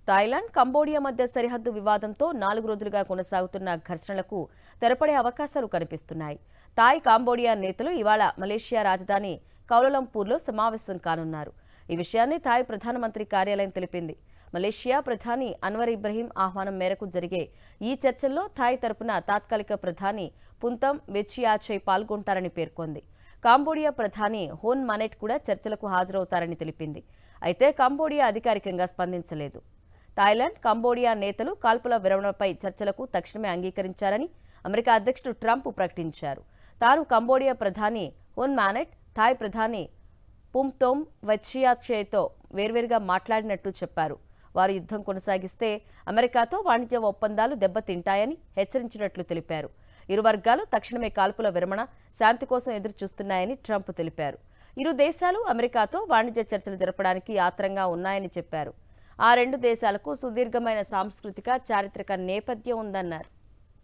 Thailand, Cambodia మధ్య సరిహద్దు వివాదంతో 4 రోజులుగా కొనసాగుతున్న ఘర్షణలకు తెరపడే అవకాశాలు కనిపిస్తున్నాయి. థాయ్, కాంబోడియా నేతలు ఇవాళ మలేషియా రాజధాని కౌలాలంపూర్లో సమావేశం కానున్నారు. ఈ విషయాన్ని థాయ్ ప్రధానమంత్రి కార్యాలయం తెలిపింది. మలేషియా ప్రధాని అన్వర్ ఇబ్రహీం ఆహ్వానం మేరకు జరిగే ఈ చర్చల్లో థాయ్ తరపున తాత్కాలిక ప్రధాని పుంతం వెచియాచై పాల్గొంటారని పేర్కొంది. కాంబోడియా ప్రధాని హోన్ మానెట్ కూడా చర్చలకు హాజరవుతారని తెలిపింది. అయితే కంబోడియా అధికారికంగా స్పందించలేదు. థాయిలాండ్, కంబోడియా నేతలు కాల్పుల విరమణపై చర్చలకు తక్షణమే అంగీకరించారని అమెరికా అధ్యక్షుడు ట్రంప్ ప్రకటించారు. తాను కంబోడియా ప్రధాని హోన్ మానెట్, థాయ్ ప్రధాని పుంతోమ్ వెచియాచైతో వేర్వేరుగా మాట్లాడినట్టు చెప్పారు. వారు యుద్ధం కొనసాగిస్తే అమెరికాతో వాణిజ్య ఒప్పందాలు దెబ్బతింటాయని హెచ్చరించినట్లు తెలిపారు. ఇరు వర్గాలు తక్షణమే కాల్పుల విరమణ, శాంతి కోసం ఎదురు చూస్తున్నాయని ట్రంప్ తెలిపారు. ఇరు దేశాలు అమెరికాతో వాణిజ్య చర్చలు జరపడానికి ఆత్రంగా ఉన్నాయని చెప్పారు. ఆ రెండు దేశాలకు సుదీర్ఘమైన సాంస్కృతిక, చారిత్రక నేపథ్యం ఉందన్నారు.